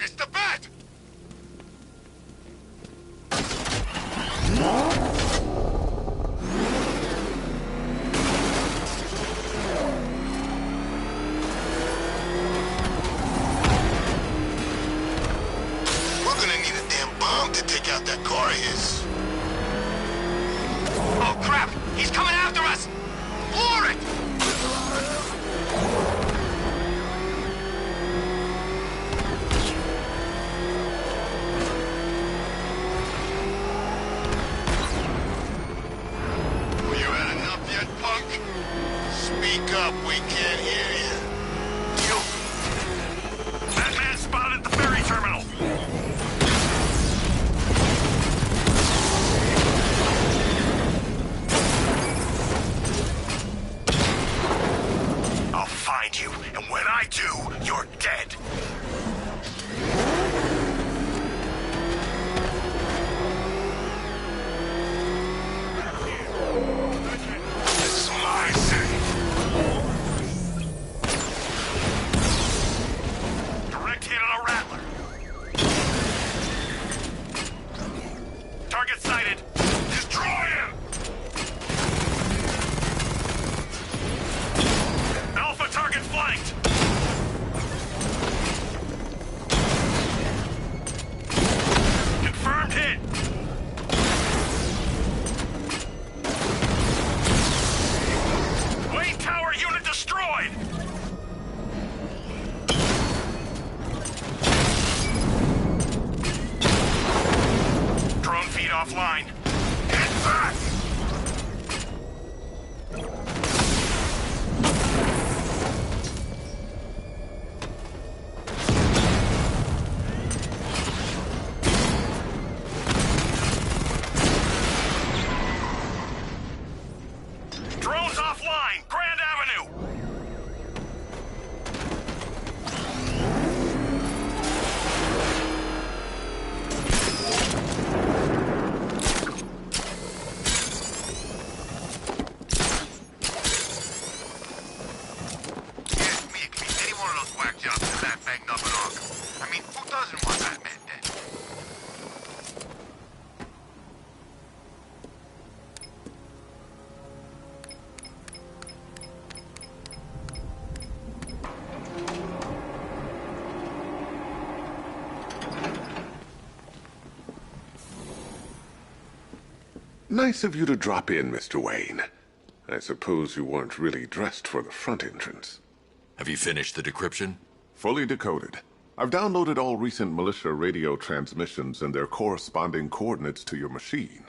It's the bat! We're gonna need a damn bomb to take out that car of his. Oh, crap! He's coming after us! Floor it! Well, you had enough yet, punk? Speak up, we can't hear you. That man spotted at the ferry terminal! I'll find you, and when I do, you're dead. It's my city. Direct hit on a rattler. Target sighted. Destroy him! Alpha target flanked. Confirmed hit. Wayne Tower unit destroyed. Drone feed offline. Get back! Drones offline. Grand Avenue. Yes, me, it could be any one of those whack jobs that's that banged up in Arkham. I mean, who doesn't want that man dead? Nice of you to drop in, Mr. Wayne. I suppose you weren't really dressed for the front entrance. Have you finished the decryption? Fully decoded. I've downloaded all recent militia radio transmissions and their corresponding coordinates to your machine.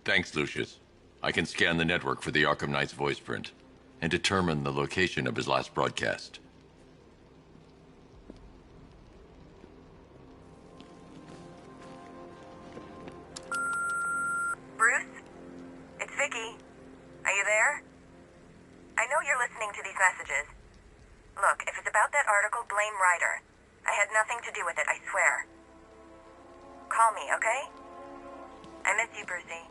Thanks, Lucius. I can scan the network for the Arkham Knight's voice print and determine the location of his last broadcast. Bruce? It's Vicky. Are you there? I know you're listening to these messages. Look, if it's about that article, blame Ryder. I had nothing to do with it, I swear. Call me, okay? I miss you, Brucey.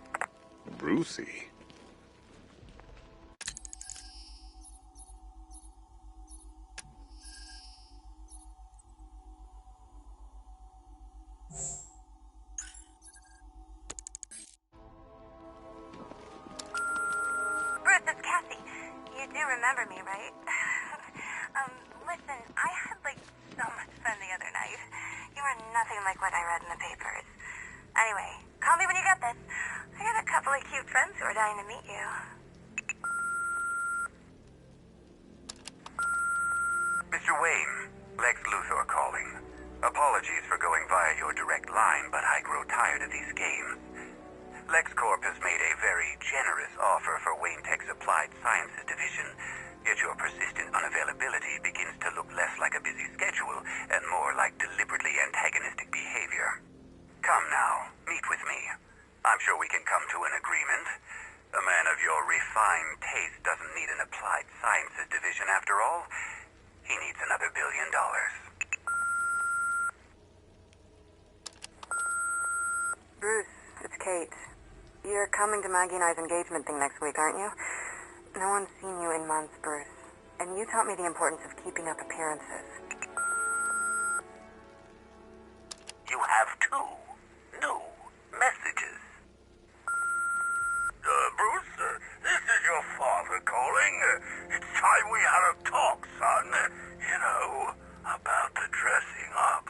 Brucey? Bruce, it's Cassie. You do remember me, right? Listen, I had, so much fun the other night. You were nothing like what I read in the papers. Anyway, call me when you get this. I got a couple of cute friends who are dying to meet you. Mr. Wayne, Lex Luthor calling. Apologies for going via your direct line, but I grow tired of these games. LexCorp has made a very generous offer for Wayne Tech's Applied Sciences division, yet your persistent unavailability begins to look less like a busy schedule and more like deliberately antagonistic behavior. Come now, meet with me. I'm sure we can come to an agreement. A man of your refined taste doesn't need an Applied Sciences division after all. He needs another $1 billion. Bruce, it's Kate. You're coming to Maggie and I's engagement thing next week, aren't you? No one's seen you in months, Bruce. And you taught me the importance of keeping up appearances. have 2 new messages. Bruce, this is your father calling. It's time we had a talk, son. You know, about the dressing up.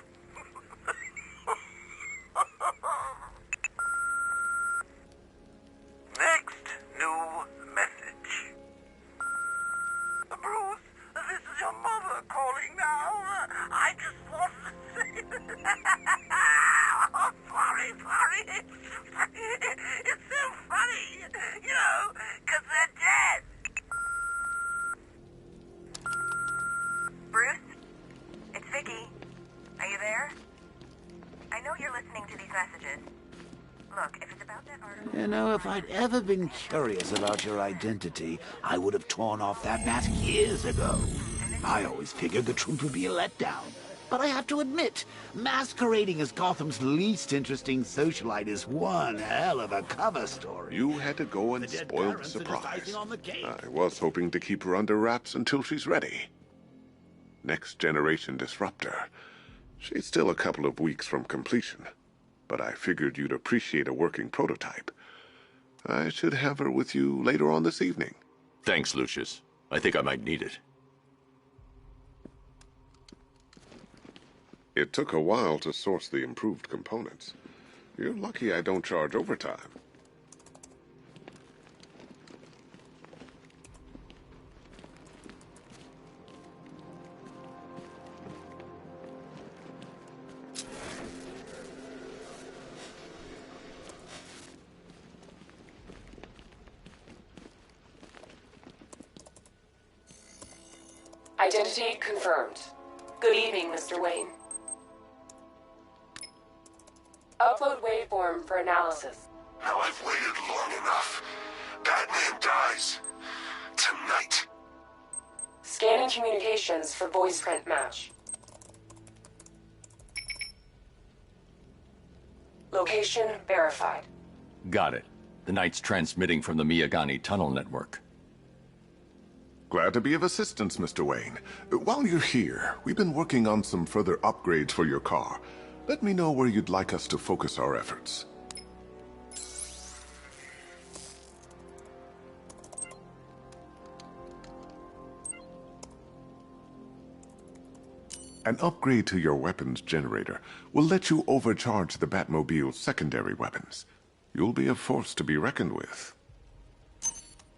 Next new message. Bruce, this is your mother calling now. I just wanted to say... Oh, sorry. It's so funny, you know, 'cause they're dead. Bruce? It's Vicky. Are you there? I know you're listening to these messages. Look, if it's about that article... You know, if I'd ever been curious about your identity, I would have torn off that mask years ago. I always figured the truth would be a letdown. But I have to admit, masquerading as Gotham's least interesting socialite is one hell of a cover story. You had to go and The dead spoil the parents are just surprise. icing on the cake. I was hoping to keep her under wraps until she's ready. Next generation disruptor. She's still a couple of weeks from completion, but I figured you'd appreciate a working prototype. I should have her with you later on this evening. Thanks, Lucius. I think I might need it. It took a while to source the improved components. You're lucky I don't charge overtime. Identity confirmed. Good evening, Mr. Wayne. Upload waveform for analysis. Now I've waited long enough. Batman dies. Tonight. Scanning communications for voice print match. Location verified. Got it. The Knight's transmitting from the Miyagani tunnel network. Glad to be of assistance, Mr. Wayne. While you're here, we've been working on some further upgrades for your car. Let me know where you'd like us to focus our efforts. An upgrade to your weapons generator will let you overcharge the Batmobile's secondary weapons. You'll be a force to be reckoned with.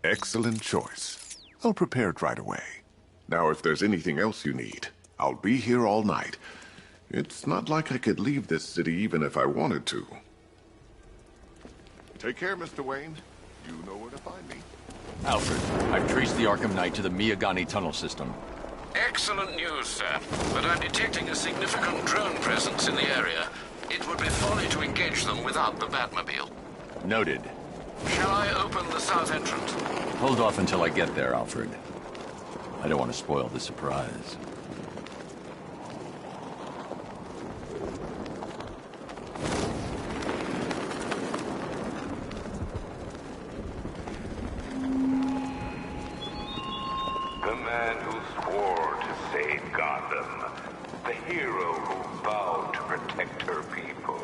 Excellent choice. I'll prepare it right away. Now, if there's anything else you need, I'll be here all night. It's not like I could leave this city even if I wanted to. Take care, Mr. Wayne. You know where to find me. Alfred, I've traced the Arkham Knight to the Miyagani tunnel system. Excellent news, sir. But I'm detecting a significant drone presence in the area. It would be folly to engage them without the Batmobile. Noted. Shall I open the south entrance? Hold off until I get there, Alfred. I don't want to spoil the surprise. The man who swore to save Gotham. The hero who vowed to protect her people.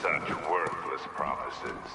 Such worthless promises.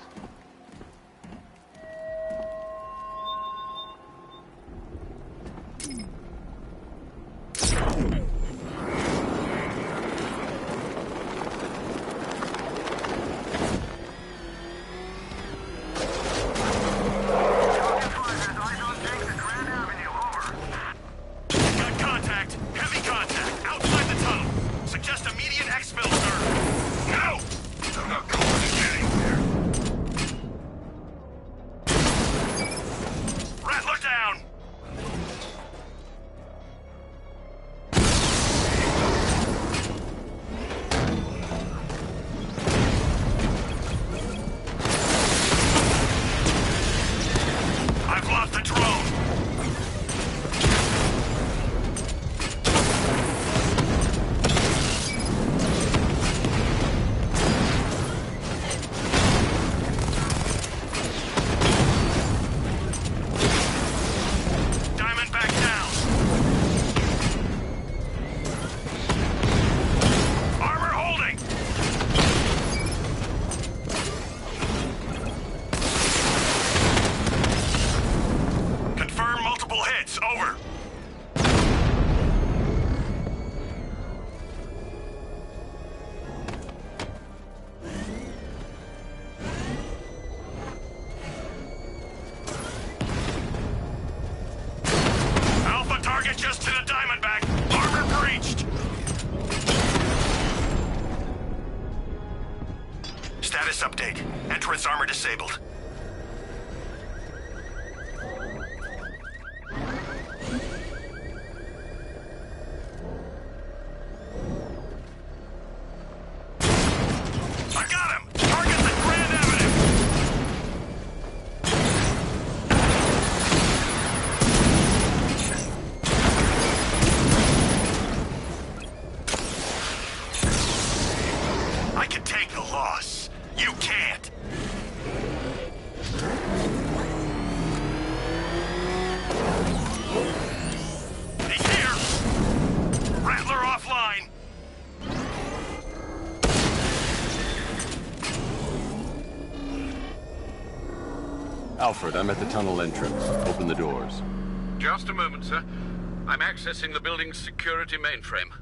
Status update. Entrance armor disabled. I got him! Target's at Grand Avenue! I can take the loss. You can't. He's here! Rattler offline! Alfred, I'm at the tunnel entrance. Open the doors. Just a moment, sir. I'm accessing the building's security mainframe.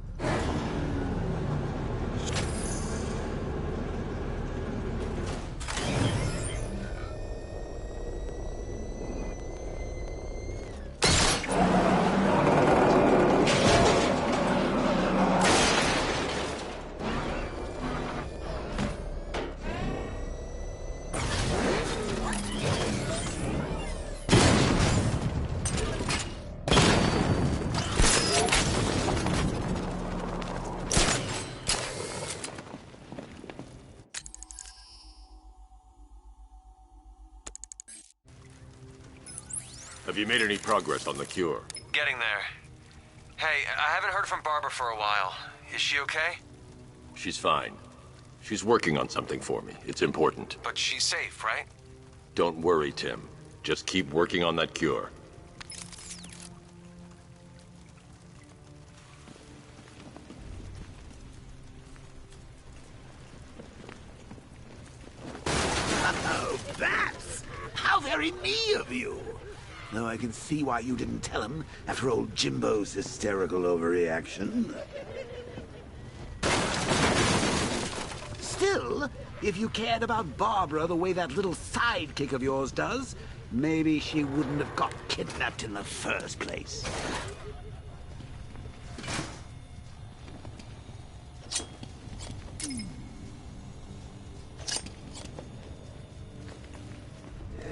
Have you made any progress on the cure? Getting there. Hey, I haven't heard from Barbara for a while. Is she okay? She's fine. She's working on something for me. It's important. But she's safe, right? Don't worry, Tim. Just keep working on that cure. Oh, Bats! How very me of you! Though I can see why you didn't tell him after old Jimbo's hysterical overreaction. Still, if you cared about Barbara the way that little sidekick of yours does, maybe she wouldn't have got kidnapped in the first place.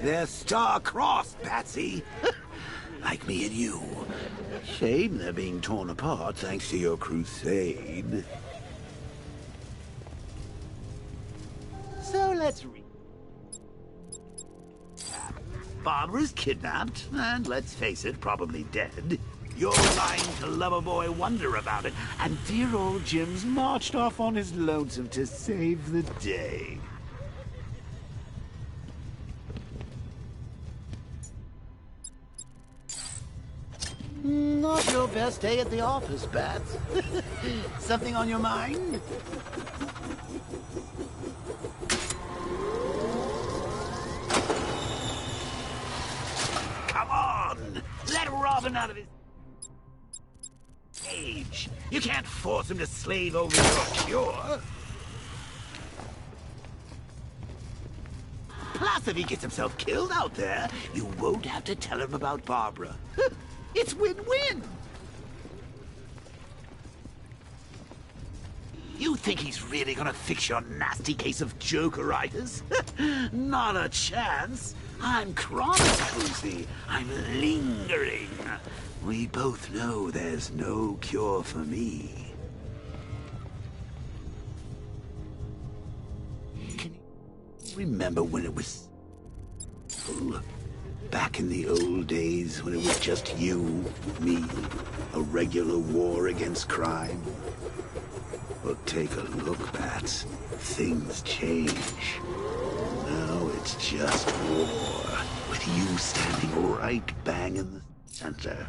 They're star-crossed, Patsy. Like me and you. Shame they're being torn apart thanks to your crusade. So let's read. Barbara's kidnapped, and let's face it, probably dead. You're lying to Loverboy Wonder about it, and dear old Jim's marched off on his lonesome to save the day. Not your best day at the office, Bats. Something on your mind? Come on! Let Robin out of his cage. You can't force him to slave over your cure. Plus, if he gets himself killed out there, you won't have to tell him about Barbara. It's win-win! You think he's really gonna fix your nasty case of Jokeritis? Not a chance. I'm chronic, Brucey. I'm lingering. We both know there's no cure for me. Can you remember when it was... back in the old days when it was just you, me, a regular war against crime? Well, take a look, Bats. Things change. Now it's just war, with you standing right bang in the center.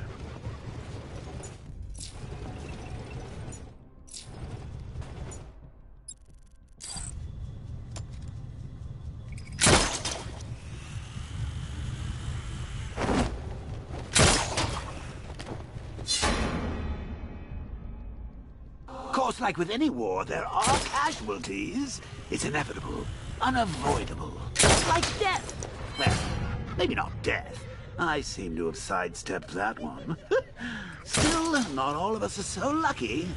Of course, like with any war, there are casualties. It's inevitable, unavoidable, like death. Well, maybe not death. I seem to have sidestepped that one. Still, not all of us are so lucky.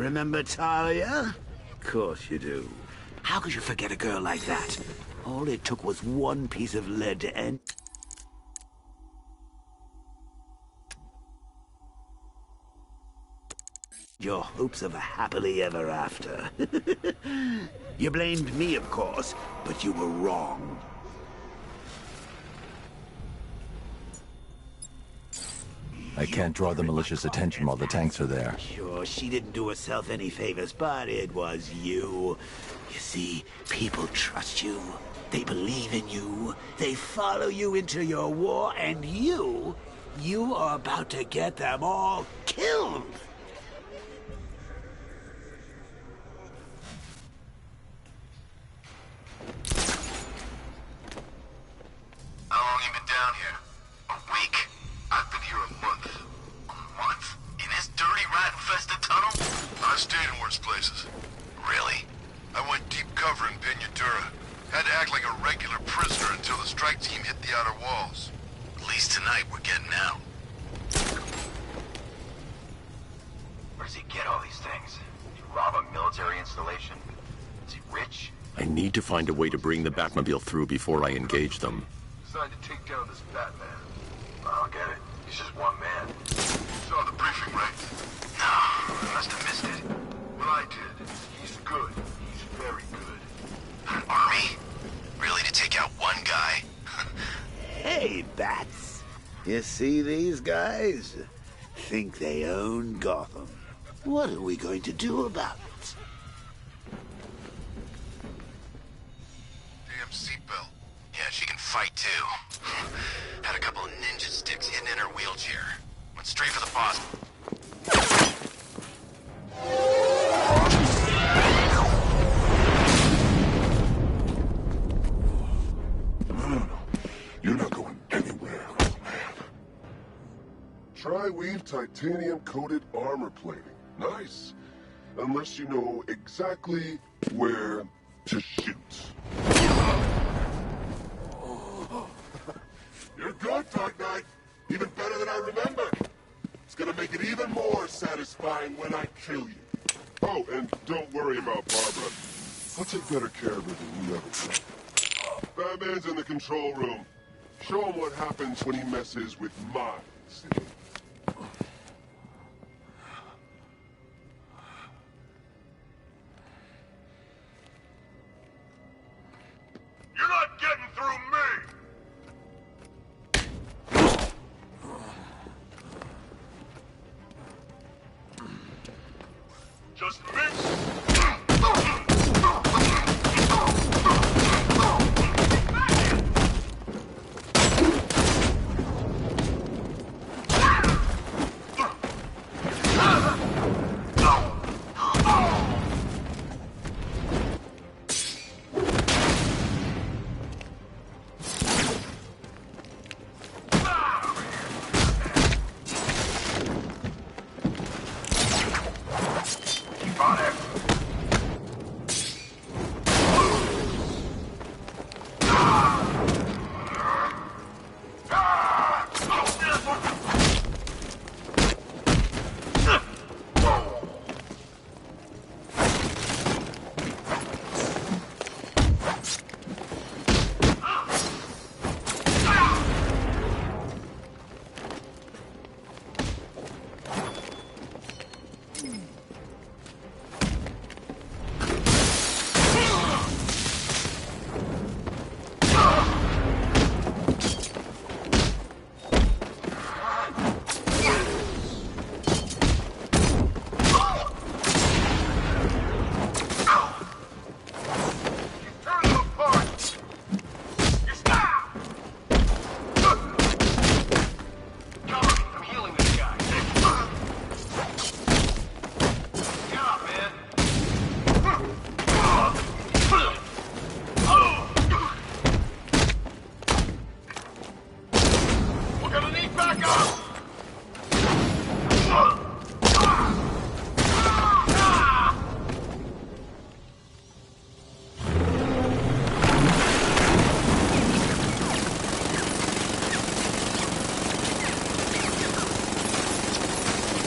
Remember Talia? Of course you do. How could you forget a girl like that? All it took was one piece of lead to end your hopes of a happily ever after. You blamed me, of course, but you were wrong. I can't draw the militia's attention while the tanks are there. Sure, she didn't do herself any favors, but it was you. You see, people trust you. They believe in you. They follow you into your war, and you are about to get them all killed. How long you been down here? A week. I've been here a month. A month? In this dirty, rat-infested tunnel? I've stayed in worse places. Really? I went deep cover in Pinyatura. Had to act like a regular prisoner until the strike team hit the outer walls. At least tonight we're getting out. Where does he get all these things? Did he rob a military installation? Is he rich? I need to find a way to bring the Batmobile through before I engage them. Designed to take down this Batman. I don't get it. He's just one man. You saw the briefing, right? No, I must have missed it. Well, I did. He's good. He's very good. An army? Really, to take out one guy? Hey, Bats. You see these guys? Think they own Gotham. What are we going to do about it? Damn seatbelt. Yeah, she can fight too. Had a couple of ninja sticks hidden in her wheelchair. Went straight for the boss. No. You're not going anywhere, old man. Tri-weave titanium-coated armor plating. Nice. Unless you know exactly where to shoot. You're good, Dark Knight. Even better than I remember. It's gonna make it even more satisfying when I kill you. Oh, and don't worry about Barbara. I'll take better care of her than you ever could. Batman's in the control room. Show him what happens when he messes with my city. You're not getting through me! Just miss!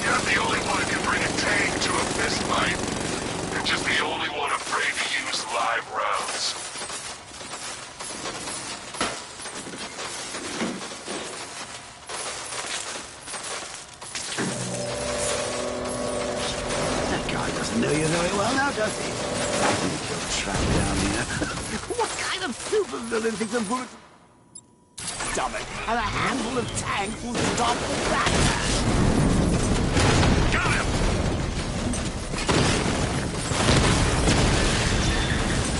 You're the only one who can bring a tank to a fist fight. fight. You're just the only one afraid to use live rounds. That guy doesn't know you very well now, does he? I think you're trapped down here. What kind of supervillain thinks a bullet stomach and a handful of tanks will stop the Batman? Got him!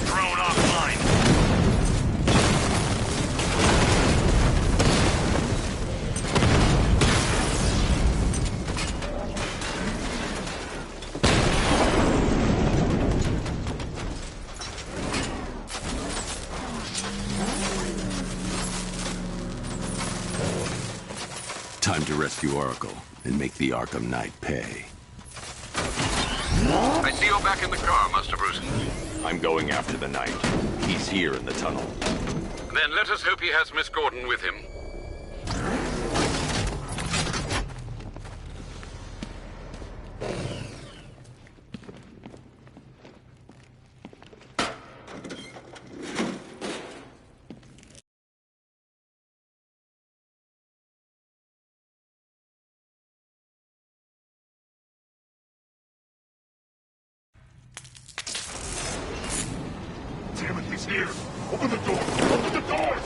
Drone offline. Time to rescue Oracle and make the Arkham Knight pay. I see you're back in the car, Master Bruce. I'm going after the Knight. He's here in the tunnel. Then let us hope he has Miss Gordon with him. Damn it, he's here! Open the door! Open the doors!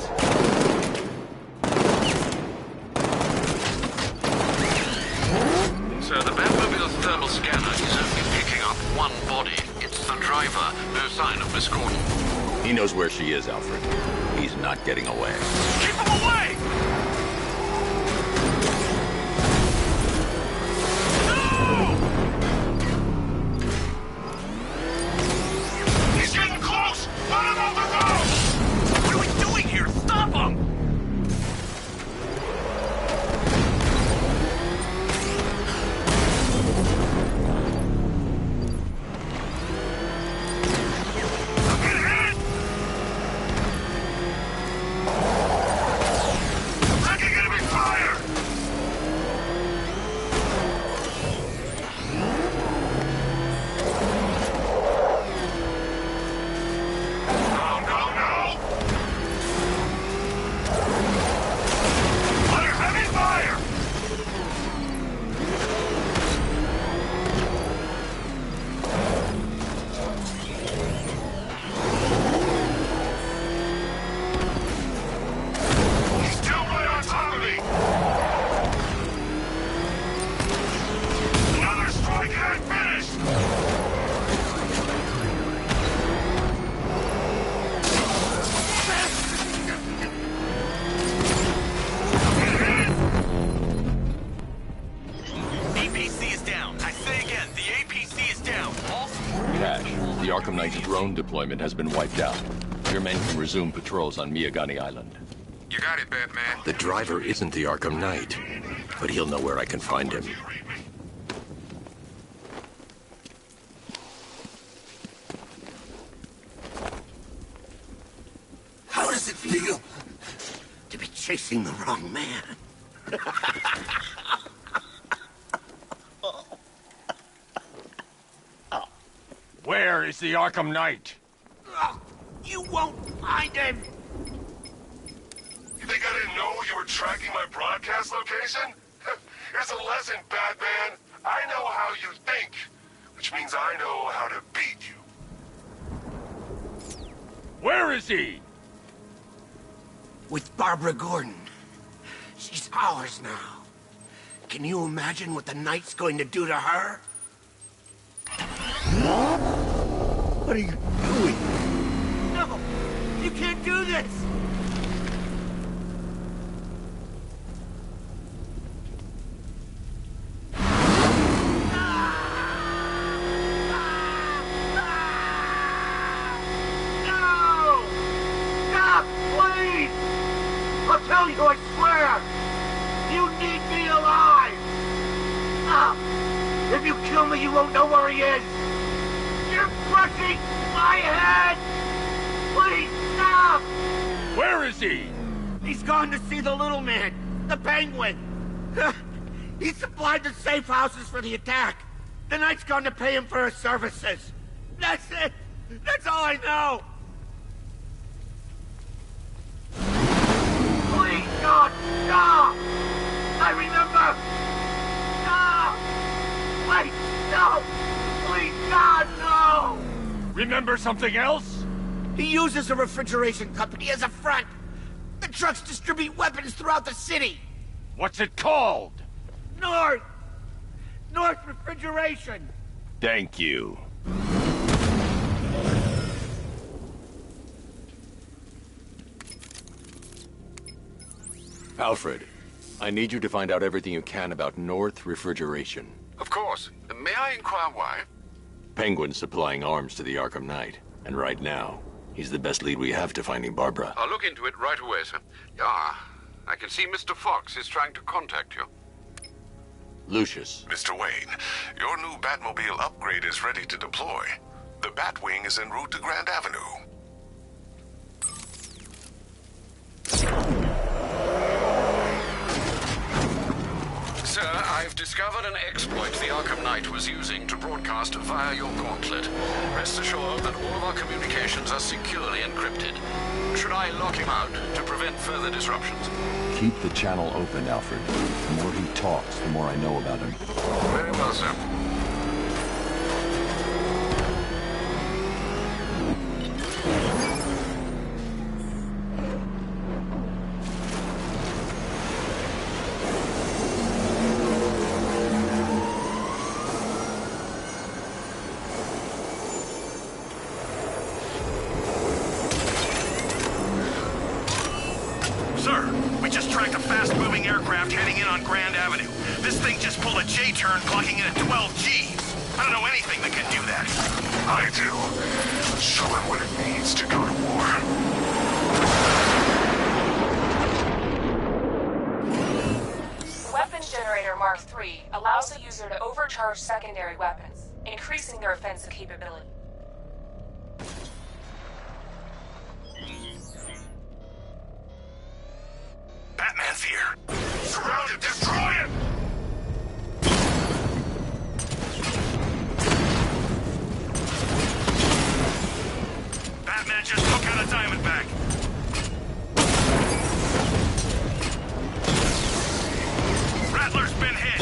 Sir, the Batmobile's thermal scanner is only picking up one body. It's the driver. No sign of Miss Gordon. He knows where she is, Alfred. He's not getting away. Keep him away! He's getting close! Let him off the road! What are we doing here? Stop him! Get hit! Taking enemy fire! No, no, no! Under heavy fire! He's still right on top of me! Another strike and I'm finished! APC is down. I say again, the APC is down. All Cash, the Arkham Knight's drone deployment has been wiped out. Your men can resume patrols on Miyagani Island. You got it, Batman. The driver isn't the Arkham Knight, but he'll know where I can find him. How does it feel to be chasing the wrong man? Where is the Arkham Knight? You won't find him! You think I didn't know you were tracking my broadcast location? Here's a lesson, Batman. I know how you think, which means I know how to beat you. Where is he? With Barbara Gordon. She's ours now. Can you imagine what the Knight's going to do to her? What are you doing? No! You can't do this! No! Stop, please! I'll tell you, I swear! You need me alive! Stop! If you kill me, you won't know where he is! You're crushing my head! Please, stop! Where is he? He's gone to see the little man, the Penguin. He supplied the safe houses for the attack. The Knight's gone to pay him for his services. That's it. That's all I know. Please, God, stop! I remember! No! Wait, no! Please, God, no! Remember something else? He uses a refrigeration company as a front. The trucks distribute weapons throughout the city. What's it called? North Refrigeration. Thank you. Alfred, I need you to find out everything you can about North Refrigeration. Of course. May I inquire why? Penguin's supplying arms to the Arkham Knight, and right now, he's the best lead we have to finding Barbara. I'll look into it right away, sir. Ah, I can see Mr. Fox is trying to contact you. Lucius. Mr. Wayne, your new Batmobile upgrade is ready to deploy. The Batwing is en route to Grand Avenue. Sir, I've discovered an exploit the Arkham Knight was using to broadcast via your gauntlet. Rest assured that all of our communications are securely encrypted. Should I lock him out to prevent further disruptions? Keep the channel open, Alfred. The more he talks, the more I know about him. Very well, sir. Sir, we just tracked a fast-moving aircraft heading in on Grand Avenue. This thing just pulled a J-turn, clocking in at 12 Gs. I don't know anything that can do that. I do. Show him what it means to go to war. Weapons Generator Mark III allows the user to overcharge secondary weapons, increasing their offensive capability. Batman's here. Surround him, destroy him! Batman just took out a Diamondback. Rattler's been hit.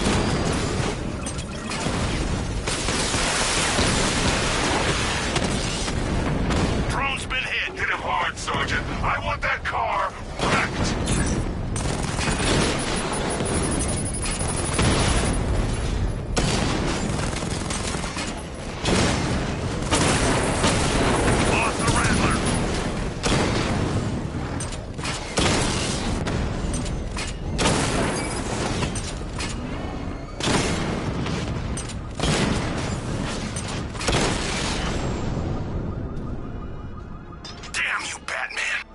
Drone's been hit. Hit him hard, Sergeant. I want that car wrecked. Lost the Rattler. Damn you, Batman.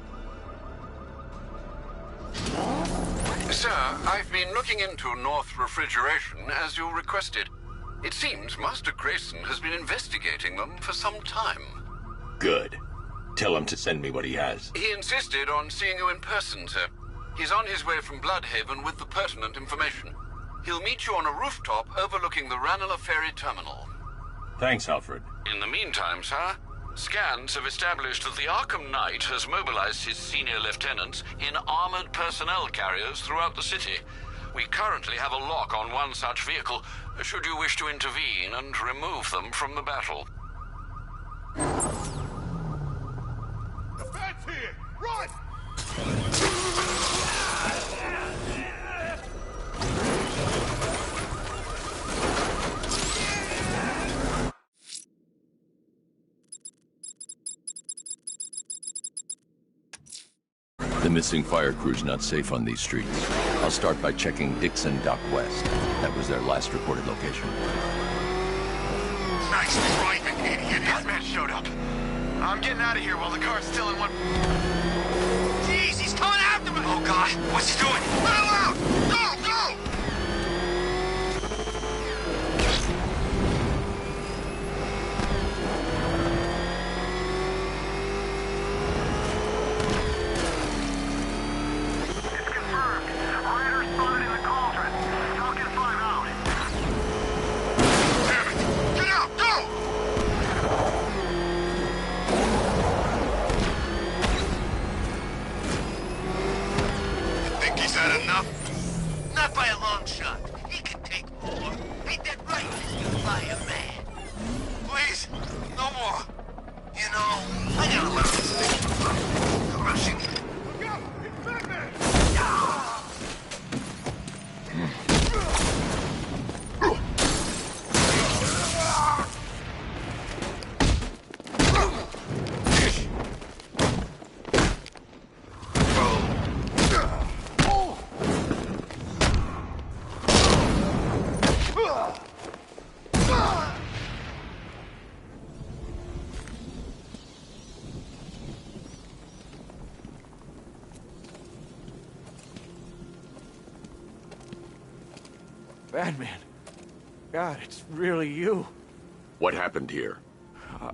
Sir, I've been looking into North Refrigeration as you requested. It seems Master Grayson has been investigating them for some time. Good. Tell him to send me what he has. He insisted on seeing you in person, sir. He's on his way from Bloodhaven with the pertinent information. He'll meet you on a rooftop overlooking the Ranelagh Ferry Terminal. Thanks, Alfred. In the meantime, sir, scans have established that the Arkham Knight has mobilized his senior lieutenants in armored personnel carriers throughout the city. We currently have a lock on one such vehicle, should you wish to intervene and remove them from the battle. The Bat's here! Run! The missing fire crew's not safe on these streets. I'll start by checking Dixon Dock West. That was their last reported location. Nice driving, idiot. Batman showed up. I'm getting out of here while the car's still in one... Jeez, he's coming after me! Oh, God. What's he doing? Let him out! Go, go! Damn it! got enough? Not by a long shot. He can take more. Ain't that right, Mr. Fireman? Please, no more. You know, I got a lot of respect for crushing. Look out! It's Batman! Batman. God, it's really you. What happened here?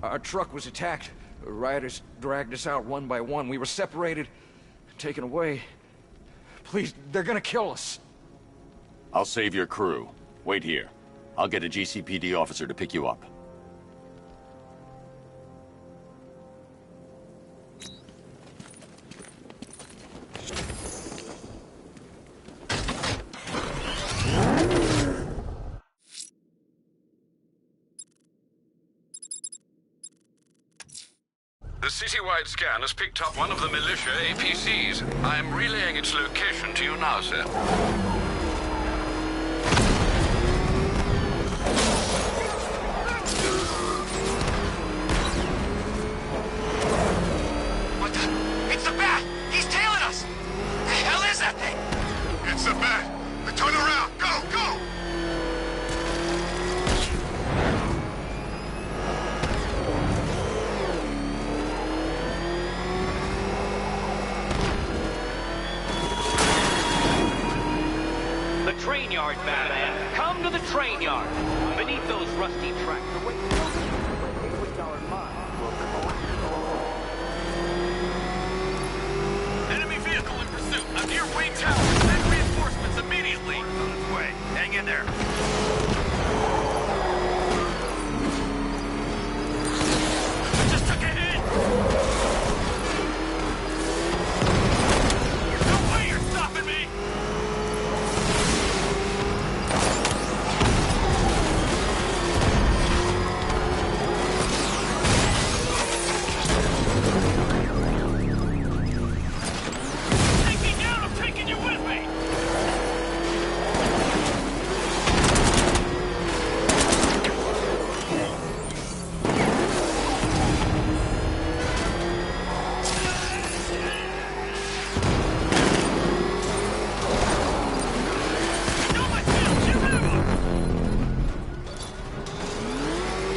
Our truck was attacked. The rioters dragged us out one by one. We were separated, taken away. Please, they're gonna kill us. I'll save your crew. Wait here. I'll get a GCPD officer to pick you up. The citywide scan has picked up one of the militia APCs. I am relaying its location to you now, sir. What the? It's the Bat! He's tailing us! The hell is that thing? It's the Bat! Turn around! Go! Go! The train yard, Batman. Come to the train yard. Beneath those rusty tracks. Enemy vehicle in pursuit. I'm near Wayne Tower. Send reinforcements immediately. On its way. Hang in there. I just took a hit. There's no way you're stopping me. Take me down. I'm taking you with me.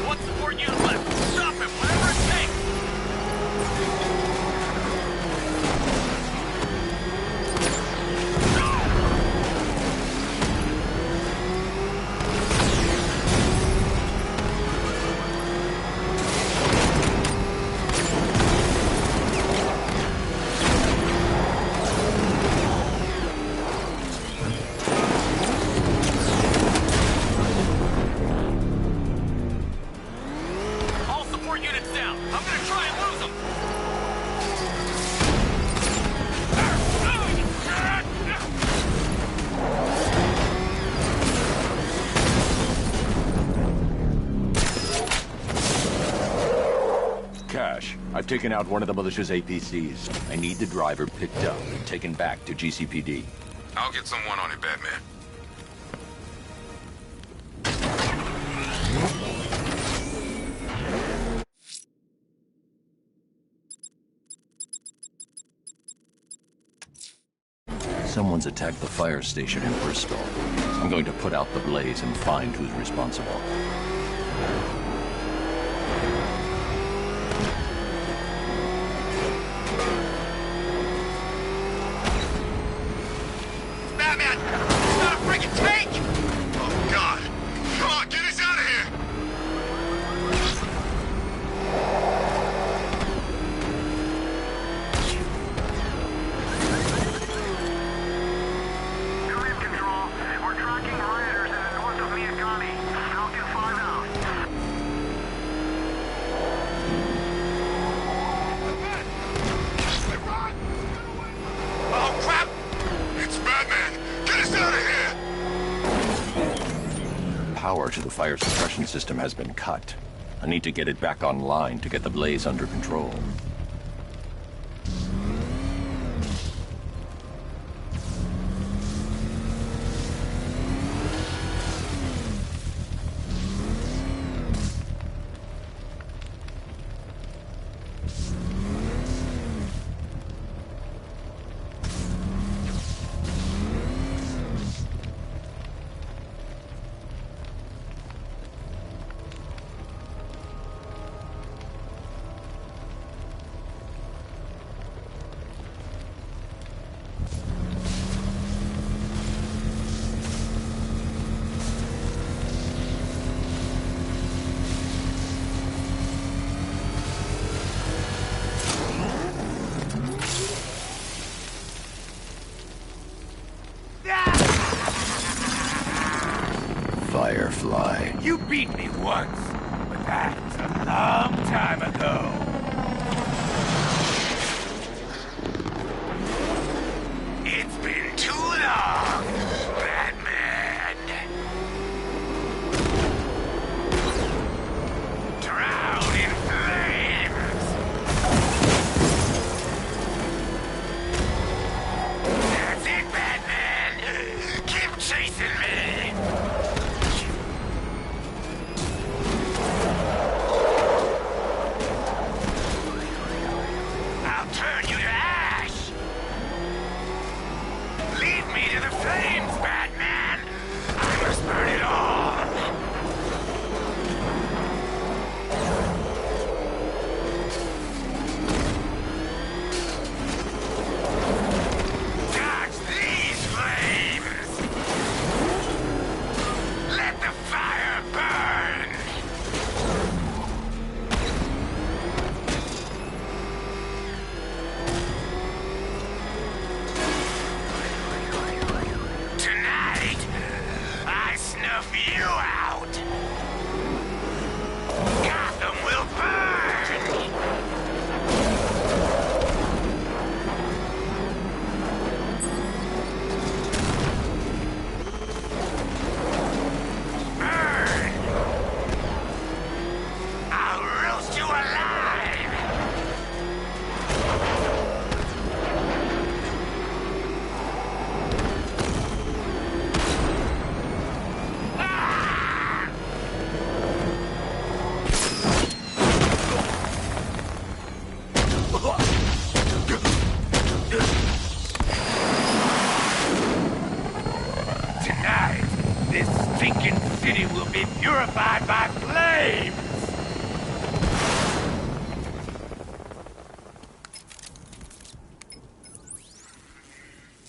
One support unit left. Stop him, whatever it takes. All support units down. I'm gonna try and lose them. Cash, I've taken out one of the militia's APCs. I need the driver picked up and taken back to GCPD. I'll get someone on it, Batman. Someone's attacked the fire station in Bristol. I'm going to put out the blaze and find who's responsible. Batman! It's not a friggin' tank! Oh, God! Come on, get us out of here! Command control. We're tracking rioters in the north of Miyagani. Falcon 5 out. power to the fire suppression system has been cut. I need to get it back online to get the blaze under control. Firefly. You beat me once, but that's a long time ago. It's been too long, Batman. Drown in flames. That's it, Batman. Keep chasing me. Purified by flames!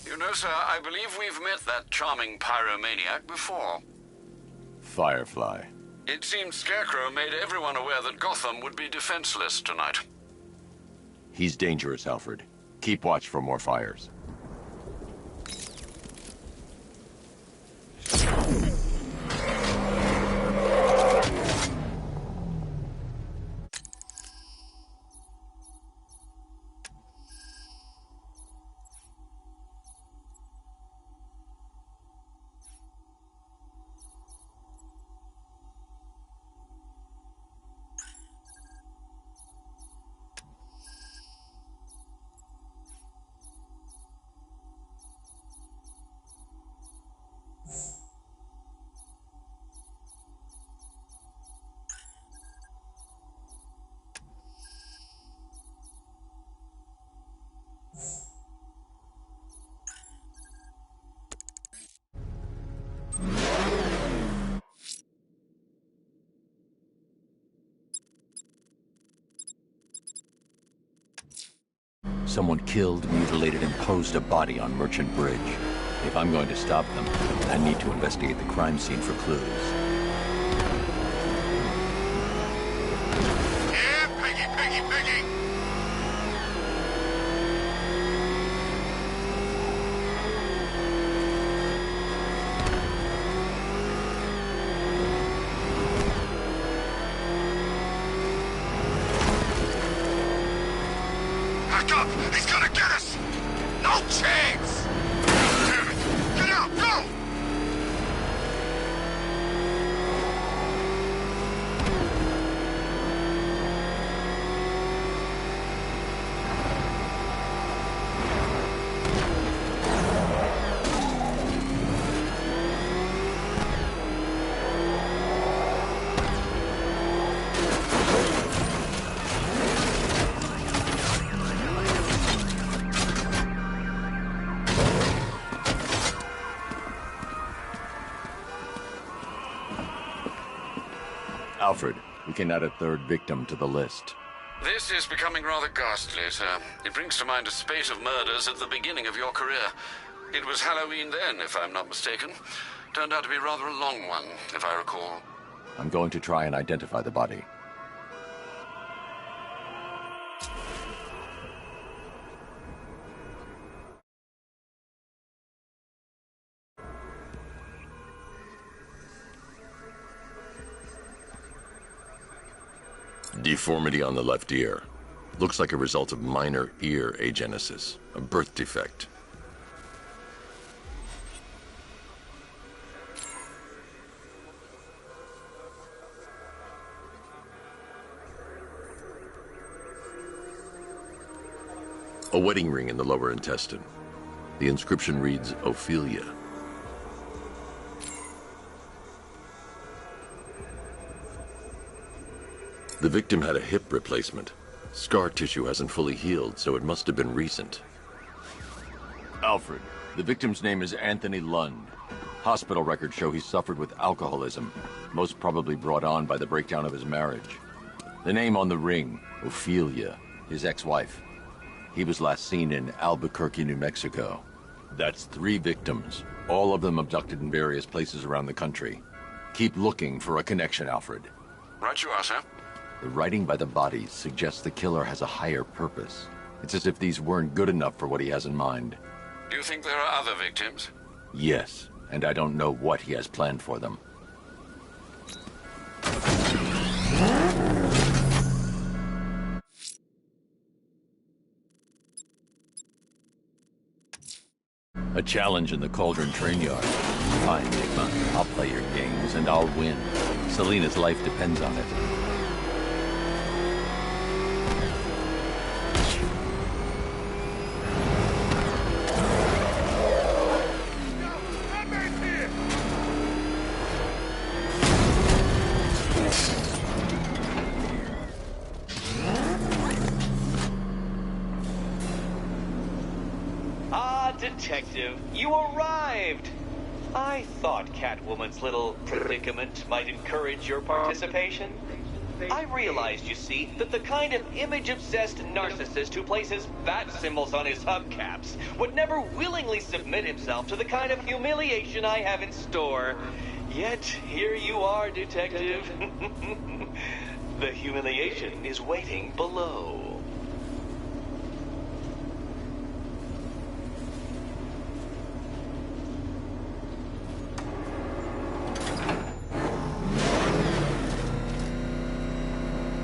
You know, sir, I believe we've met that charming pyromaniac before. Firefly. It seems Scarecrow made everyone aware that Gotham would be defenseless tonight. He's dangerous, Alfred. Keep watch for more fires. Someone killed, mutilated, and posed a body on Merchant Bridge. If I'm going to stop them, I need to investigate the crime scene for clues. Yeah, Peggy, Peggy, Peggy! Back up! He's gonna get us! No chance! Damn it! Get out! Go! Alfred, we can add a third victim to the list. This is becoming rather ghastly, sir. It brings to mind a spate of murders at the beginning of your career. It was Halloween then, if I'm not mistaken. Turned out to be rather a long one, if I recall. I'm going to try and identify the body. Deformity on the left ear. Looks like a result of minor ear agenesis, a birth defect. A wedding ring in the lower intestine. The inscription reads, Ophelia. The victim had a hip replacement. Scar tissue hasn't fully healed, so it must have been recent. Alfred, the victim's name is Anthony Lund. Hospital records show he suffered with alcoholism, most probably brought on by the breakdown of his marriage. The name on the ring, Ophelia, his ex-wife. He was last seen in Albuquerque, New Mexico. That's 3 victims, all of them abducted in various places around the country. Keep looking for a connection, Alfred. Right you are, sir. The writing by the bodies suggests the killer has a higher purpose. It's as if these weren't good enough for what he has in mind. Do you think there are other victims? Yes, and I don't know what he has planned for them. A challenge in the Cauldron train yard. Fine, Enigma. I'll play your games and I'll win. Selena's life depends on it. Detective, you arrived! I thought Catwoman's little predicament might encourage your participation. I realized, you see, that the kind of image-obsessed narcissist who places bat symbols on his hubcaps would never willingly submit himself to the kind of humiliation I have in store. Yet, here you are, Detective. The humiliation is waiting below.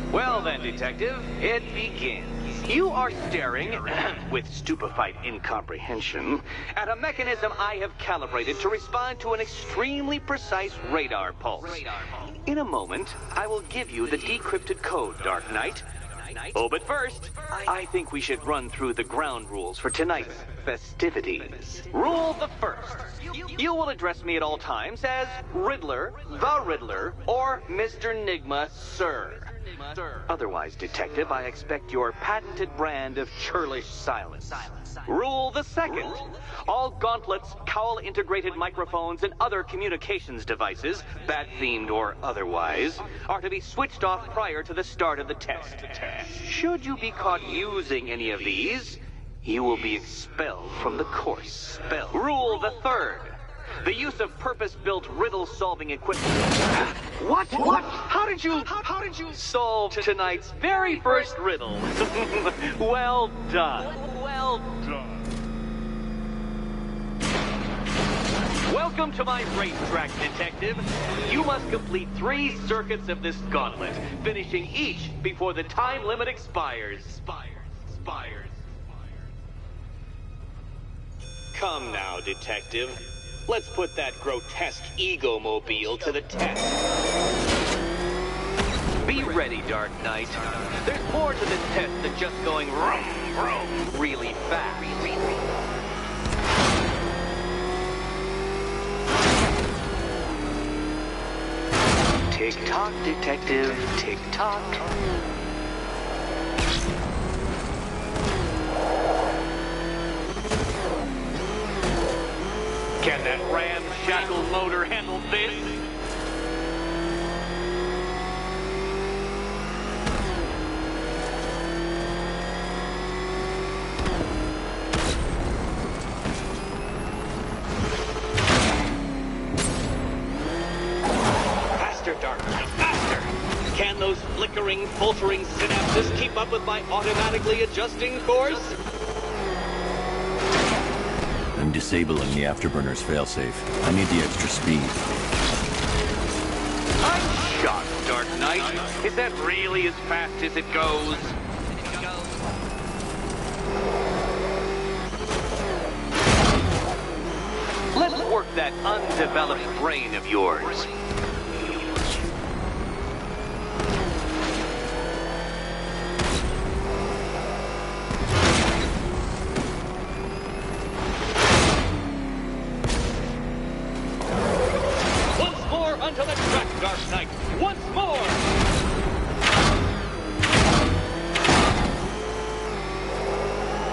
Well then, Detective, it begins. You are staring, with stupefied incomprehension, at a mechanism I have calibrated to respond to an extremely precise radar pulse. In a moment, I will give you the decrypted code, Dark Knight. Oh, but first, I think we should run through the ground rules for tonight's festivities. Rule the first. You will address me at all times as Riddler, the Riddler, or Mr. Nigma, sir. Otherwise, Detective, I expect your patented brand of churlish silence. Rule the second. All gauntlets, cowl-integrated microphones, and other communications devices, bat-themed or otherwise, are to be switched off prior to the start of the test. Should you be caught using any of these, you will be expelled from the course. Rule the third. The use of purpose-built riddle-solving equipment. What? How did you solve tonight's very first riddle? Well done. Welcome to my racetrack, Detective. You must complete 3 circuits of this gauntlet, finishing each before the time limit expires. Come now, Detective. Let's put that grotesque ego-mobile to the test. Be ready, Dark Knight. There's more to this test than just going vroom, vroom really fast. Tick-tock, Detective, tick-tock. Can that ramshackle motor handle this? Can those flickering, faltering synapses keep up with my automatically adjusting course? I'm disabling the afterburner's failsafe. I need the extra speed. I'm shocked, Dark Knight. Is that really as fast as it goes? Let's work that undeveloped brain of yours. Once more onto the track, Dark Knight. Once more!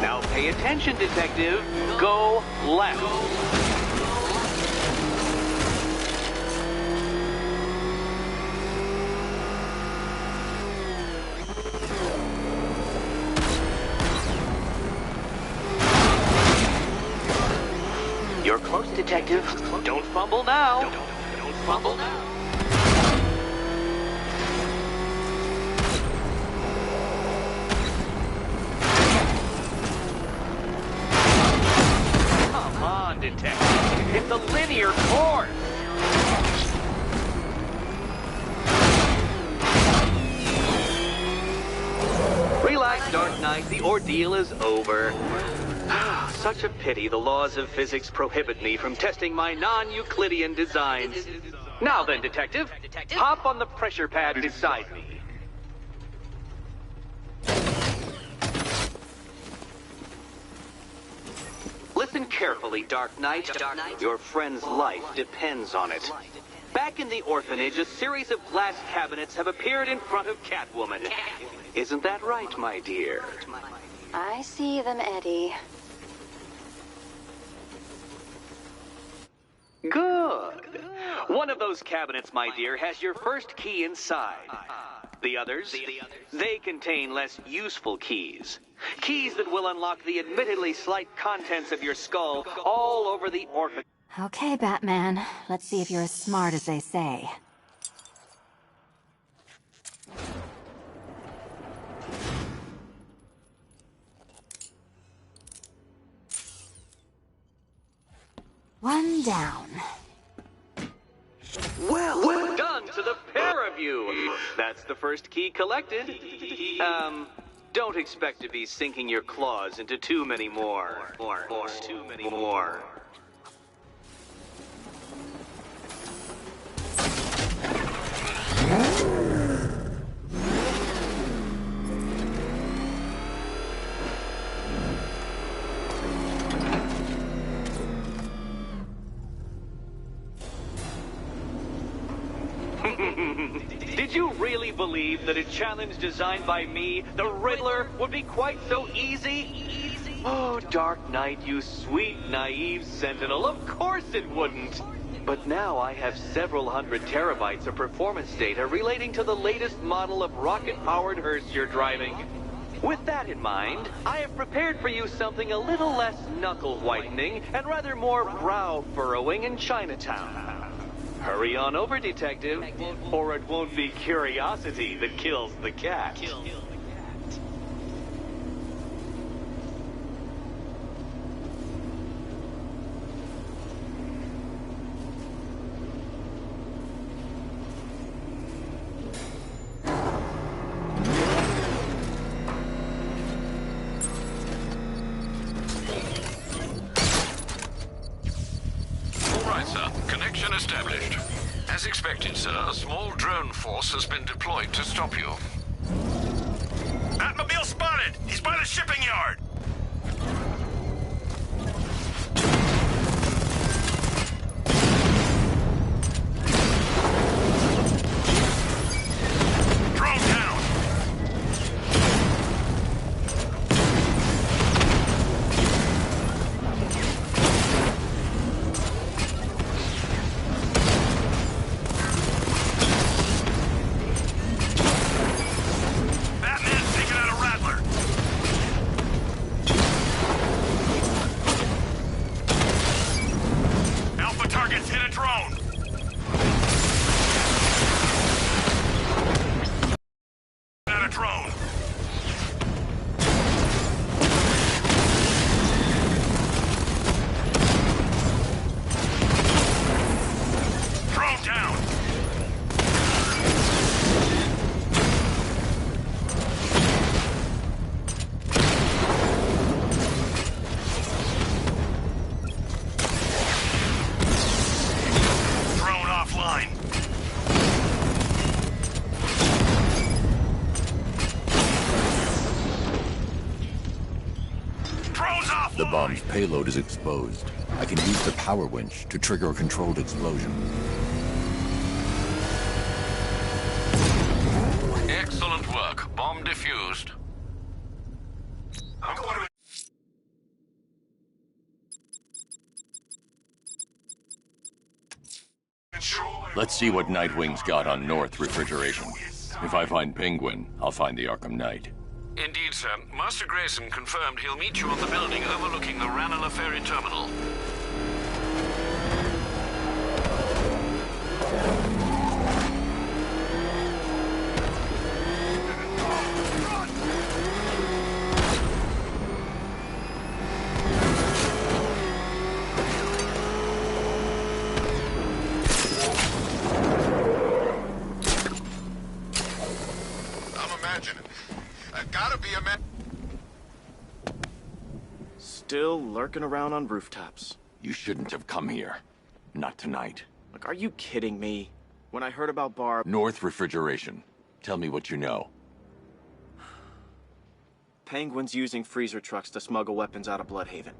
Now pay attention, Detective. Go left. You're close, Detective. Don't fumble now. Don't fumble now. Come on, Detective. It's a linear course. Relax, Dark Knight. The ordeal is over. Such a pity the laws of physics prohibit me from testing my non-Euclidean designs. Now then, Detective, hop on the pressure pad beside me. Listen carefully, Dark Knight. Your friend's life depends on it. Back in the orphanage, a series of glass cabinets have appeared in front of Catwoman. Isn't that right, my dear? I see them, Eddie. Good. One of those cabinets, my dear, has your first key inside. The others, they contain less useful keys. Keys that will unlock the admittedly slight contents of your skull all over the orphanage. Okay, Batman. Let's see if you're as smart as they say. One down. Well done to the pair of you. That's the first key collected. Don't expect to be sinking your claws into too many more. Too many more. Did you really believe that a challenge designed by me, the Riddler, would be quite so easy? Oh, Dark Knight, you sweet, naive sentinel, of course it wouldn't. But now I have several hundred terabytes of performance data relating to the latest model of rocket-powered hearse you're driving. With that in mind, I have prepared for you something a little less knuckle-whitening and rather more brow-furrowing in Chinatown. Hurry on over, Detective, or it won't be curiosity that kills the cat. Established. As expected, sir, a small drone force has been deployed to stop you. Batmobile spotted! He's by the shipping yard! Drone down! bomb's payload is exposed. I can use the power winch to trigger a controlled explosion. Excellent work. Bomb defused. I'm going to... Let's see what Nightwing's got on North Refrigeration. If I find Penguin, I'll find the Arkham Knight. Indeed, sir. Master Grayson confirmed he'll meet you on the building overlooking the Ranelagh Ferry Terminal. Still lurking around on rooftops. You shouldn't have come here. Not tonight. Like, are you kidding me? When I heard about Barb... North Refrigeration. Tell me what you know. Penguin's using freezer trucks to smuggle weapons out of Bloodhaven.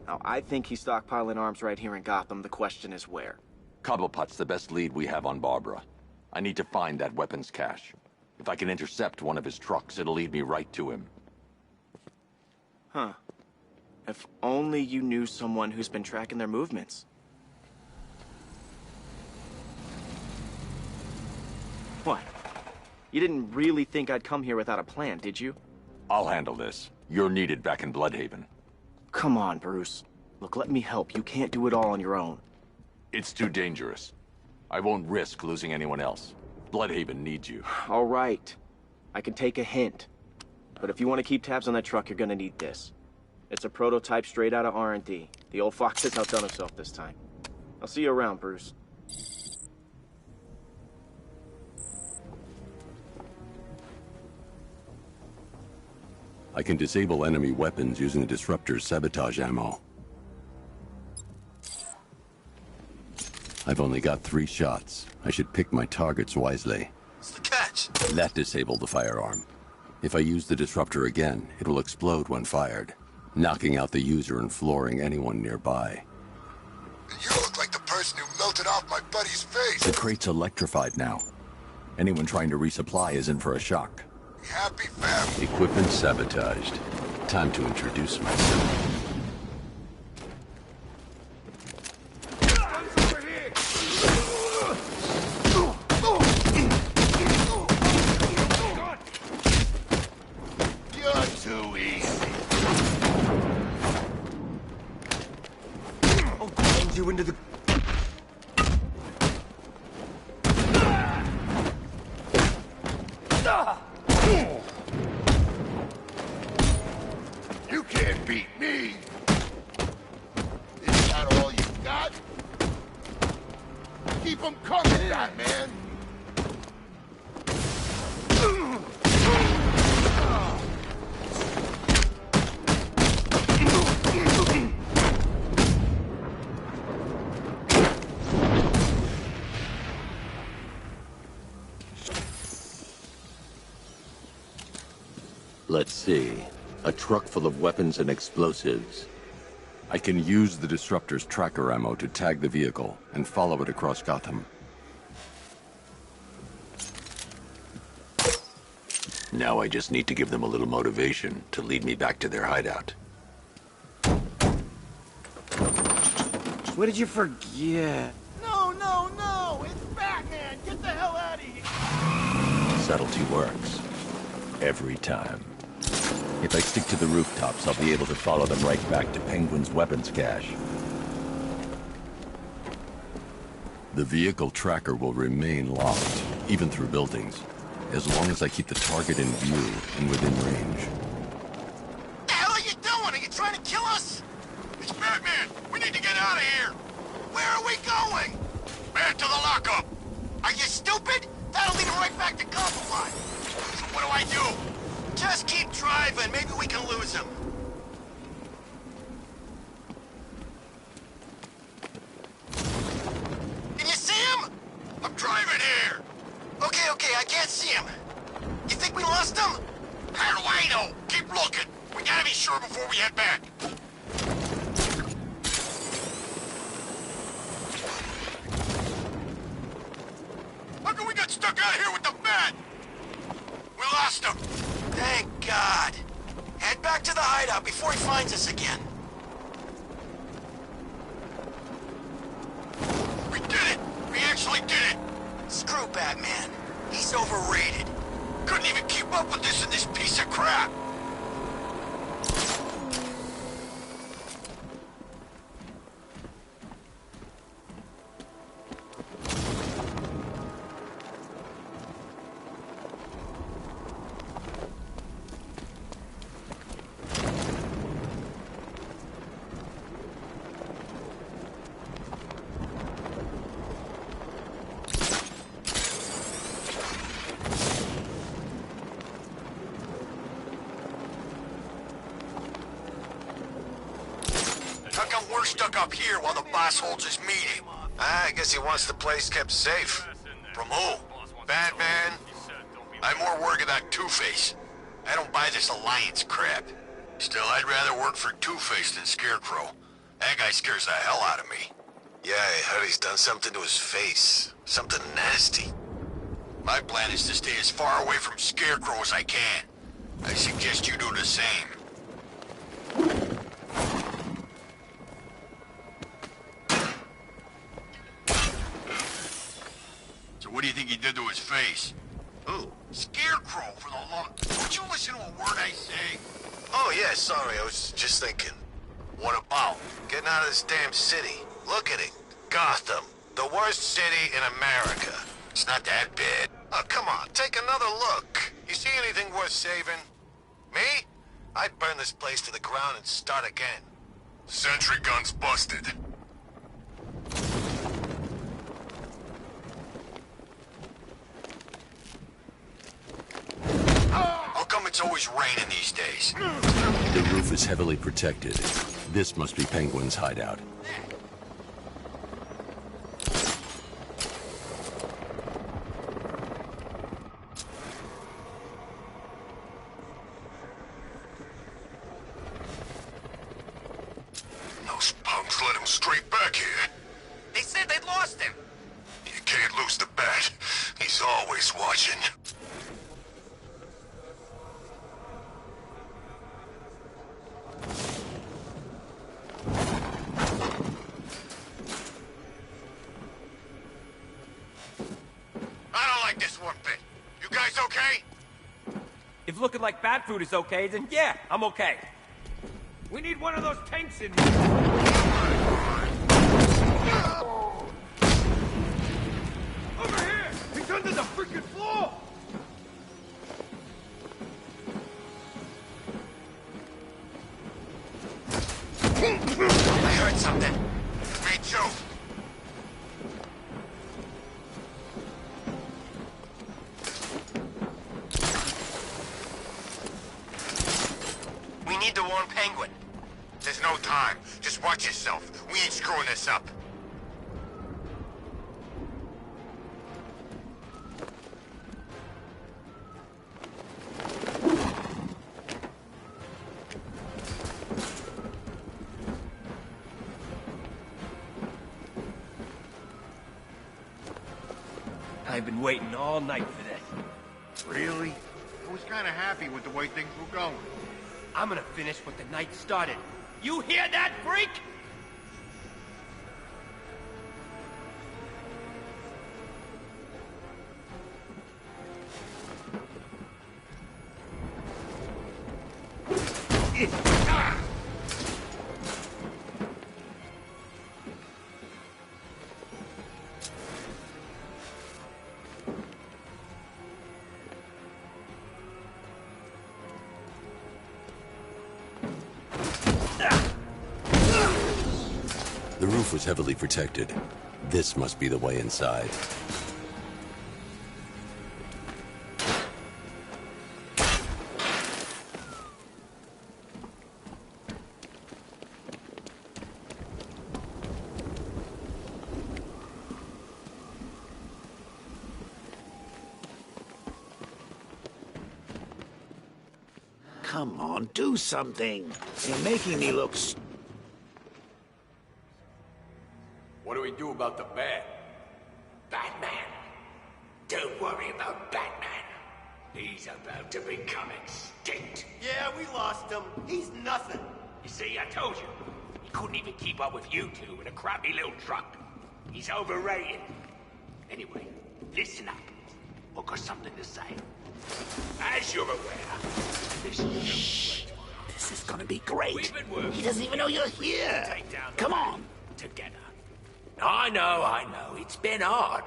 Now, I think he's stockpiling arms right here in Gotham. The question is where. Cobblepot's the best lead we have on Barbara. I need to find that weapons cache. If I can intercept one of his trucks, it'll lead me right to him. Huh. If only you knew someone who's been tracking their movements. What? You didn't really think I'd come here without a plan, did you? I'll handle this. You're needed back in Bloodhaven. Come on, Bruce. Look, let me help. You can't do it all on your own. It's too dangerous. I won't risk losing anyone else. Bloodhaven needs you. All right. I can take a hint. But if you want to keep tabs on that truck, you're gonna need this. It's a prototype straight out of R&D. The old fox has outdone himself this time. I'll see you around, Bruce. I can disable enemy weapons using the disruptor's sabotage ammo. I've only got 3 shots. I should pick my targets wisely. What's the catch? That disabled the firearm. If I use the disruptor again, it will explode when fired, knocking out the user and flooring anyone nearby. You look like the person who melted off my buddy's face. The crate's electrified now. Anyone trying to resupply is in for a shock. Happy family. Equipment sabotaged. Time to introduce myself. You're too easy. I'll grind you into the... You can't beat me. Is that all you got? Keep them coming, Batman. Let's see. A truck full of weapons and explosives. I can use the disruptor's tracker ammo to tag the vehicle and follow it across Gotham. Now I just need to give them a little motivation to lead me back to their hideout. What did you forget? No! It's Batman! Get the hell out of here! Subtlety works. Every time. If I stick to the rooftops, I'll be able to follow them right back to Penguin's weapons cache. The vehicle tracker will remain locked, even through buildings, as long as I keep the target in view and within range. What the hell are you doing? Are you trying to kill us? It's Batman. We need to get out of here. Where are we going? Back to the lockup. Are you stupid? That'll lead him right back to Cobblepot. So what do I do? Just keep driving. Maybe we can lose him. Can you see him? I'm driving here. Okay, I can't see him. You think we lost him? How do I know? Keep looking. We gotta be sure before we head back. How come we got stuck out here with the Bat? We lost him. Thank God. Head back to the hideout before he finds us again. We did it! We actually did it! Screw Batman. He's overrated. Couldn't even keep up with this in this piece of crap. How come we're stuck up here while the boss holds his meeting? I guess he wants the place kept safe. From who? Batman? I'm more worried about Two-Face. I don't buy this alliance crap. Still, I'd rather work for Two-Face than Scarecrow. That guy scares the hell out of me. Yeah, I heard he's done something to his face. Something nasty. My plan is to stay as far away from Scarecrow as I can. I suggest you do the same. So what do you think he did to his face? Who? Scarecrow for the long... Don't you listen to a word I say? Oh, yeah, sorry, I was just thinking. What about? Getting out of this damn city. Look at it. Gotham. The worst city in America. It's not that bad. Oh, come on, take another look. You see anything worth saving? Me? I'd burn this place to the ground and start again. Sentry gun's busted. How come it's always raining these days? The roof is heavily protected. This must be Penguin's hideout. Those punks let him straight back here. They said they'd lost him. You can't lose the Bat. He's always watching. I don't like this one bit. You guys okay? If looking like bat food is okay, then yeah, I'm okay. We need one of those tanks in Over here! He's under the freaking floor! I heard something. Me too. We need to warn Penguin. There's no time. Just watch yourself. We ain't screwing this up. I've been waiting all night for this. Really? I was kind of happy with the way things were going. I'm gonna finish what the night started. You hear that, freak? The roof was heavily protected. This must be the way inside. Come on, do something. You're making me look What do we do about the Bat? Batman. Don't worry about Batman. He's about to become extinct. Yeah, we lost him. He's nothing. You see, I told you. He couldn't even keep up with you two in a crappy little truck. He's overrated. Anyway, listen up. I've got something to say. As you're aware, this is gonna be great. He doesn't even know you're here. Come on. Together. I know. It's been hard.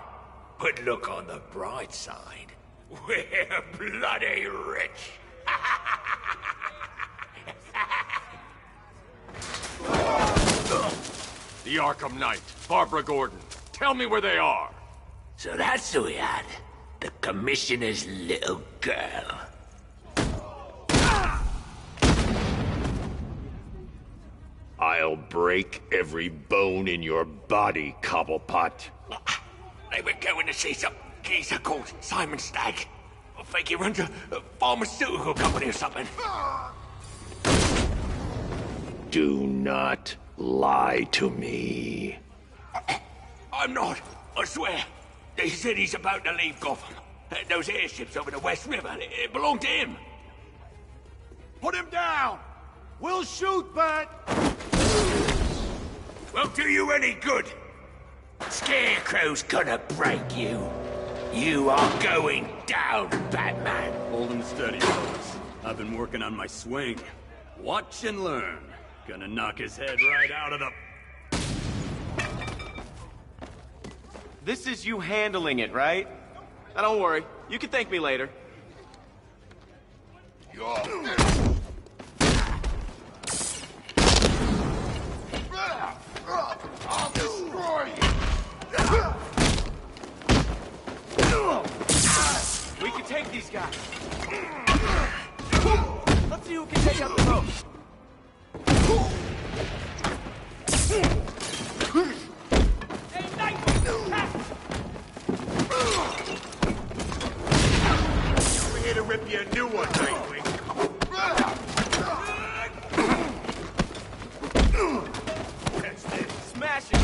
But look on the bright side. We're bloody rich. The Arkham Knight, Barbara Gordon. Tell me where they are. So that's who we had. The Commissioner's little girl. I'll break every bone in your body, Cobblepot. They were going to see some geezer called Simon Stagg. I think he runs a pharmaceutical company or something. Do not lie to me. I'm not. I swear. They said he's about to leave Gotham. Those airships over the West River, it belonged to him. Put him down! We'll shoot, but... Won't do you any good. Scarecrow's gonna break you. You are going down, Batman. Hold him steady, fellas. I've been working on my swing. Watch and learn. Gonna knock his head right out of the... This is you handling it, right? Now don't worry. You can thank me later. I'll destroy you! We can take these guys. Let's see who can take out the most. We're here to rip you a new one, Nightwing. Catch this. Smash it.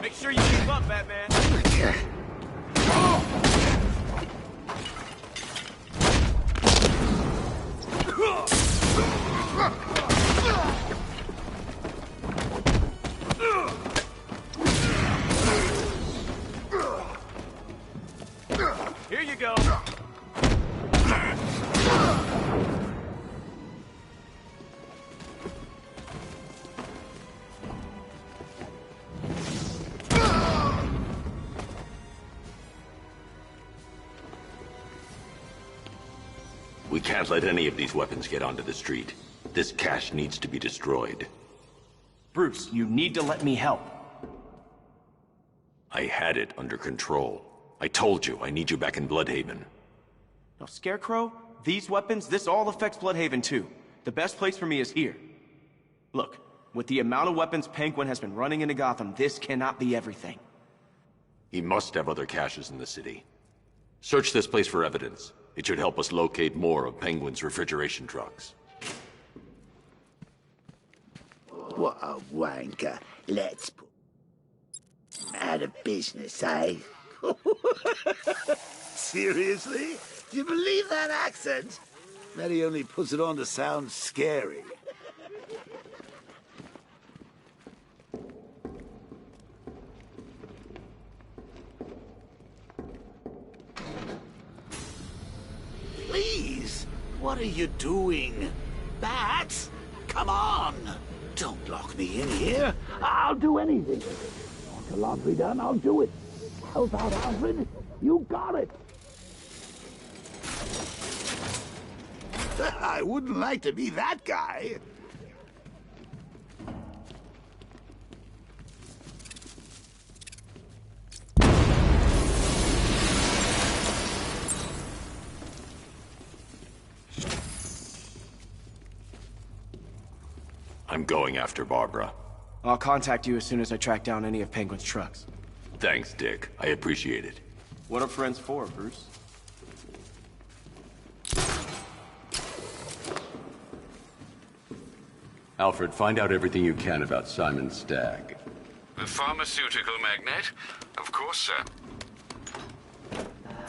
Make sure you keep up, Batman. Here you go. We can't let any of these weapons get onto the street. This cache needs to be destroyed. Bruce, you need to let me help. I had it under control. I told you, I need you back in Bloodhaven. Now, Scarecrow, these weapons, this all affects Bloodhaven too. The best place for me is here. Look, with the amount of weapons Penguin has been running into Gotham, this cannot be everything. He must have other caches in the city. Search this place for evidence. It should help us locate more of Penguin's refrigeration trucks. What a wanker. Let's put out of business, eh? Seriously? Do you believe that accent? That he only puts it on to sound scary. Please, what are you doing? Bats? Come on! Don't lock me in here. I'll do anything. Want the laundry done? I'll do it. Help out, Alfred. You got it. I wouldn't like to be that guy. I'm going after Barbara. I'll contact you as soon as I track down any of Penguin's trucks. Thanks, Dick. I appreciate it. What are friends for, Bruce? Alfred, find out everything you can about Simon Stagg. The pharmaceutical magnate? Of course, sir.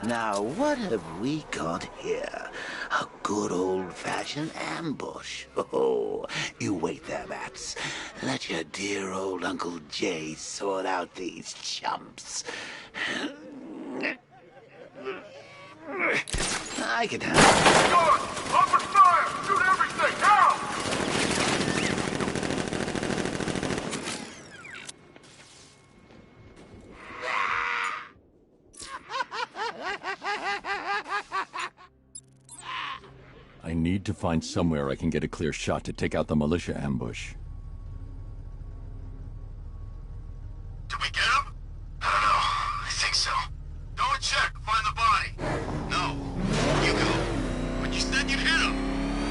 Now, what have we got here? A good old-fashioned ambush. Oh, you wait there, Bats. Let your dear old Uncle Jay sort out these chumps. I can handle it. Guard! Open fire! Shoot everything! Now! I need to find somewhere I can get a clear shot to take out the militia ambush. Did we get him? I don't know. I think so. Go and check. Find the body. No. You go. But you said you'd hit him.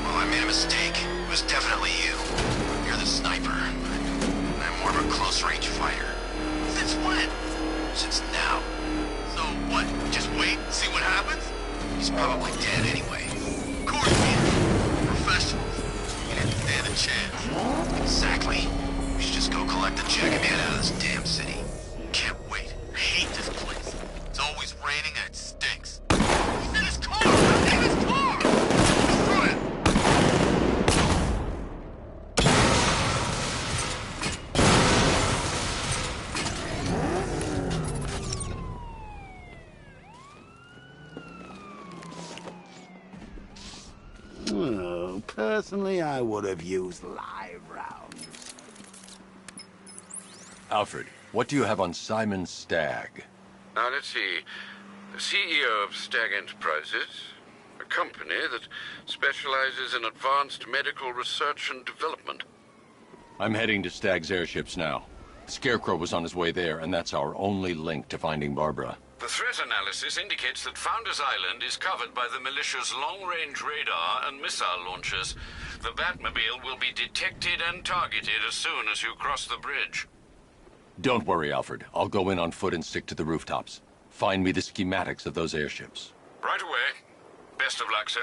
Well, I made a mistake. It was definitely you. You're the sniper. I'm more of a close-range fighter. Since when? Since now. So what? Just wait and see what happens? He's probably dead anyway. Of course he is. Professionals. You didn't stand a chance. Exactly. We should just go collect the check and get out of this damn city. Can't wait. I hate this place. It's always raining and it stinks. He's in his car! He's in his car! Screw it! Well, personally, I would have used live rounds. Alfred, what do you have on Simon Stagg? Now, let's see. The CEO of Stagg Enterprises, a company that specializes in advanced medical research and development. I'm heading to Stagg's airships now. Scarecrow was on his way there, and that's our only link to finding Barbara. The threat analysis indicates that Founders Island is covered by the militia's long-range radar and missile launchers. The Batmobile will be detected and targeted as soon as you cross the bridge. Don't worry, Alfred. I'll go in on foot and stick to the rooftops. Find me the schematics of those airships. Right away. Best of luck, sir.